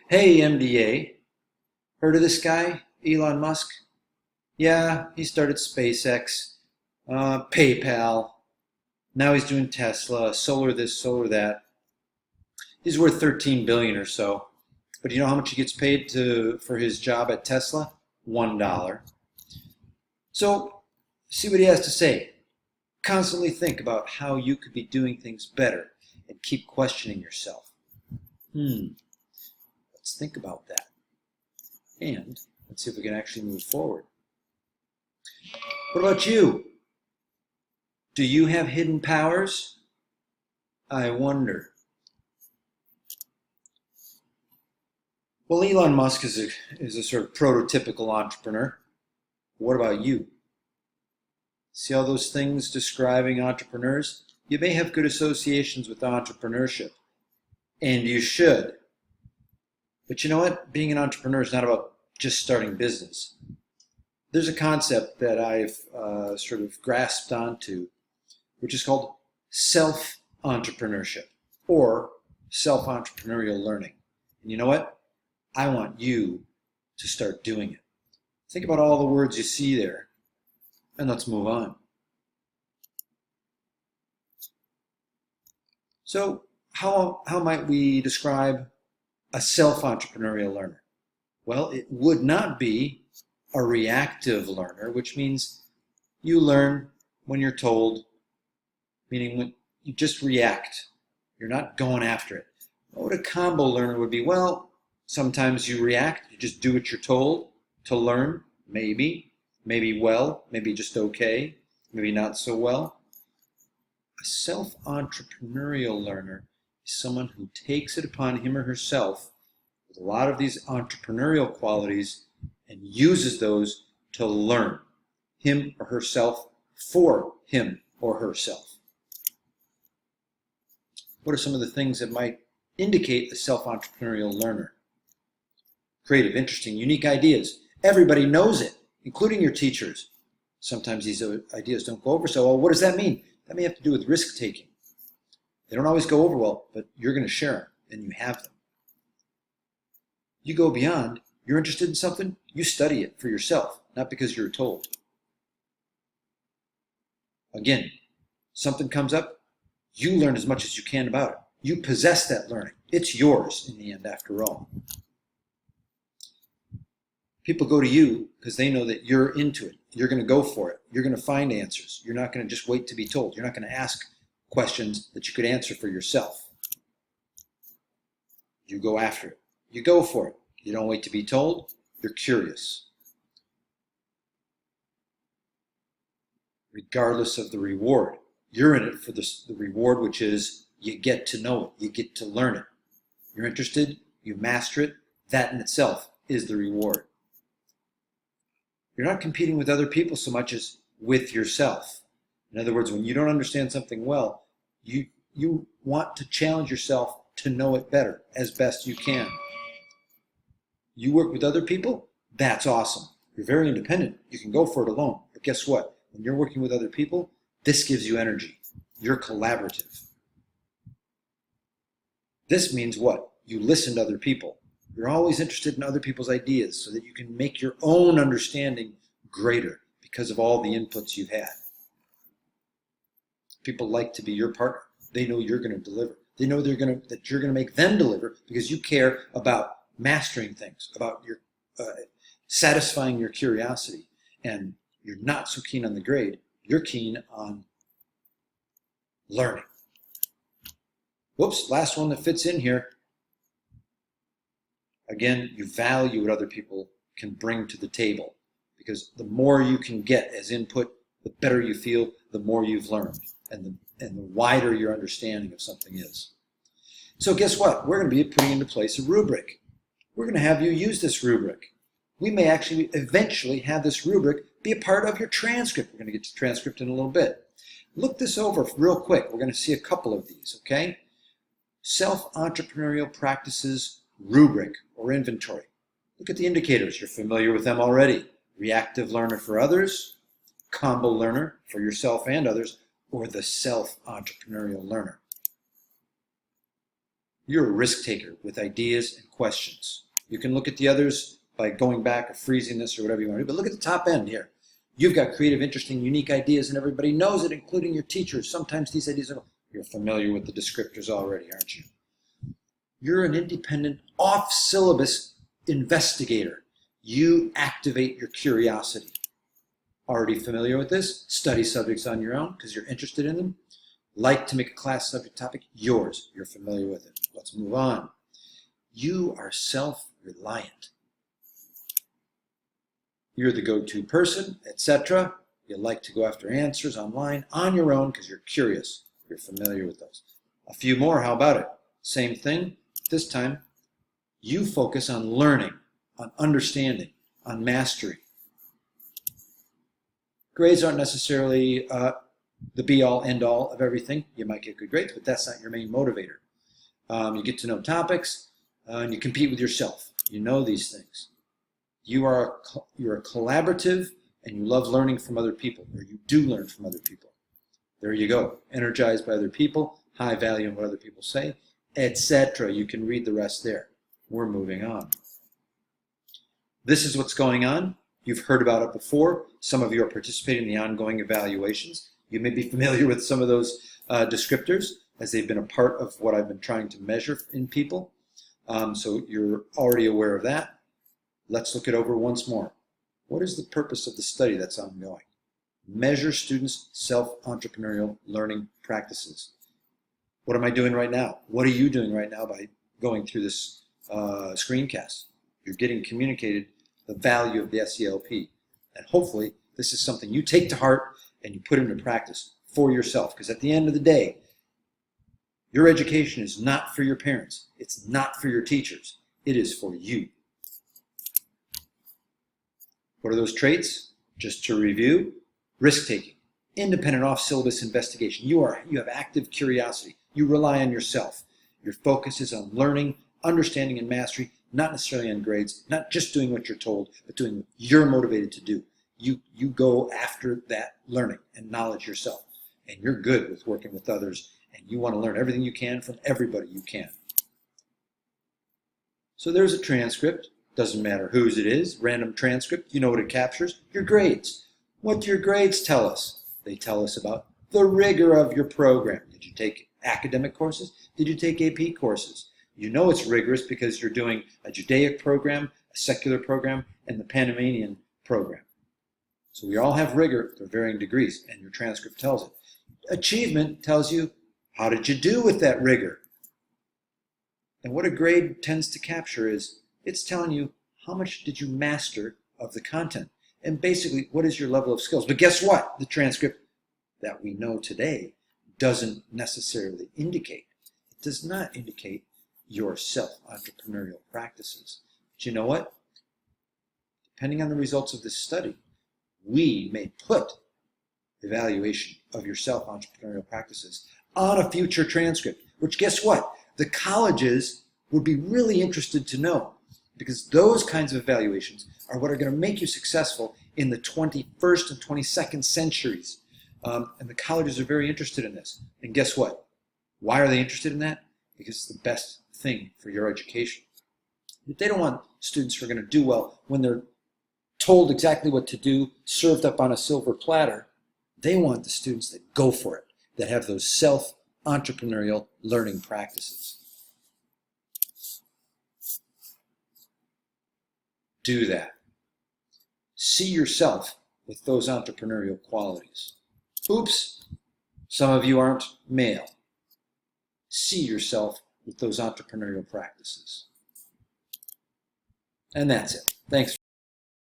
Hey, MDA. Heard of this guy, Elon Musk? Yeah, he started SpaceX, PayPal. Now he's doing Tesla, solar this, solar that. He's worth 13 billion or so. But you know how much he gets paid for his job at Tesla? $1. So, see what he has to say. Constantly think about how you could be doing things better and keep questioning yourself. Let's think about that. And let's see if we can actually move forward. What about you? Do you have hidden powers? I wonder. Well, Elon Musk is a sort of prototypical entrepreneur. What about you? See all those things describing entrepreneurs? You may have good associations with entrepreneurship, and you should. But you know what? Being an entrepreneur is not about just starting business. There's a concept that I've sort of grasped onto, which is called self-entrepreneurship or self-entrepreneurial learning. And you know what? I want you to start doing it. Think about all the words you see there, and let's move on. So how might we describe a self-entrepreneurial learner? Well, it would not be a reactive learner, which means you learn when you're told, meaning when you just react. You're not going after it. What a combo learner would be? Well, sometimes you react, you just do what you're told to learn, maybe well, maybe just okay, maybe not so well. A self-entrepreneurial learner is someone who takes it upon him or herself with a lot of these entrepreneurial qualities and uses those to learn him or herself for him or herself. What are some of the things that might indicate a self-entrepreneurial learner? Creative, interesting, unique ideas. Everybody knows it, including your teachers. Sometimes these ideas don't go over so well. What does that mean? That may have to do with risk-taking. They don't always go over well, but you're going to share them, and you have them. You go beyond. You're interested in something, you study it for yourself, not because you're told. Again, something comes up, you learn as much as you can about it. You possess that learning. It's yours in the end, after all. People go to you because they know that you're into it. You're going to go for it. You're going to find answers. You're not going to just wait to be told. You're not going to ask questions that you could answer for yourself. You go after it. You go for it. You don't wait to be told. You're curious. Regardless of the reward, you're in it for the reward, which is you get to know it. You get to learn it. You're interested. You master it. That in itself is the reward. You're not competing with other people so much as with yourself. In other words, when you don't understand something well, you want to challenge yourself to know it better as best you can. You work with other people, that's awesome. You're very independent. You can go for it alone. But guess what? When you're working with other people, this gives you energy. You're collaborative. This means what? You listen to other people. You're always interested in other people's ideas so that you can make your own understanding greater because of all the inputs you've had. People like to be your partner. They know you're going to deliver. They know that you're going to make them deliver because you care about mastering things, about your satisfying your curiosity. And you're not so keen on the grade. You're keen on learning. Whoops, last one that fits in here. Again, you value what other people can bring to the table because the more you can get as input, the better you feel, the more you've learned, and the wider your understanding of something is. So guess what? We're going to be putting into place a rubric. We're going to have you use this rubric. We may actually eventually have this rubric be a part of your transcript. We're going to get to transcript in a little bit. Look this over real quick. We're going to see a couple of these, okay? Self-entrepreneurial practices rubric or inventory. Look at the indicators. You're familiar with them already. Reactive learner for others, combo learner for yourself and others, or the self-entrepreneurial learner. You're a risk taker with ideas and questions. You can look at the others by going back or freezing this or whatever you want to do, but look at the top end here. You've got creative, interesting, unique ideas, and everybody knows it, including your teachers. Sometimes these ideas are, you're familiar with the descriptors already, aren't you? You're an independent, off-syllabus investigator. You activate your curiosity. Already familiar with this? Study subjects on your own because you're interested in them. Like to make a class subject topic yours. You're familiar with it. Let's move on. You are self-reliant. You're the go-to person, etc. You like to go after answers online on your own because you're curious. You're familiar with those. A few more, how about it? Same thing. This time, you focus on learning, on understanding, on mastery. Grades aren't necessarily the be-all, end-all of everything. You might get good grades, but that's not your main motivator. You get to know topics, and you compete with yourself. You know these things. You're a collaborative, and you love learning from other people, or you do learn from other people. There you go. Energized by other people, high value in what other people say, etc. You can read the rest there. We're moving on. This is what's going on. You've heard about it before. Some of you are participating in the ongoing evaluations. You may be familiar with some of those descriptors as they've been a part of what I've been trying to measure in people. So you're already aware of that. Let's look it over once more. What is the purpose of the study that's ongoing? Measure students' self-entrepreneurial learning practices. What am I doing right now? What are you doing right now by going through this screencast? You're getting communicated the value of the SELP. And hopefully this is something you take to heart and you put into practice for yourself. Because at the end of the day, your education is not for your parents. It's not for your teachers. It is for you. What are those traits? Just to review, risk-taking, independent off-syllabus investigation. You have active curiosity. You rely on yourself. Your focus is on learning, understanding, and mastery, not necessarily on grades, not just doing what you're told, but doing what you're motivated to do. You go after that learning and knowledge yourself. And you're good with working with others, and you want to learn everything you can from everybody you can. So there's a transcript. Doesn't matter whose it is, random transcript. You know what it captures? Your grades. What do your grades tell us? They tell us about the rigor of your program. Did you take academic courses? Did you take AP courses? You know it's rigorous because you're doing a Judaic program, a secular program, and the Panamanian program. So we all have rigor to varying degrees, and your transcript tells it. Achievement tells you, how did you do with that rigor? And what a grade tends to capture is, it's telling you how much did you master of the content. And basically, what is your level of skills? But guess what? The transcript that we know today doesn't necessarily indicate. It does not indicate your self-entrepreneurial practices. But you know what? Depending on the results of this study, we may put evaluation of your self-entrepreneurial practices on a future transcript, which guess what? The colleges would be really interested to know, because those kinds of evaluations are what are going to make you successful in the 21st and 22nd centuries. And the colleges are very interested in this. And guess what? Why are they interested in that? Because it's the best thing for your education. But they don't want students who are going to do well when they're told exactly what to do, served up on a silver platter. They want the students that go for it, that have those self-entrepreneurial learning practices. Do that. See yourself with those entrepreneurial qualities. Oops, some of you aren't male. See yourself with those entrepreneurial practices. And that's it. Thanks.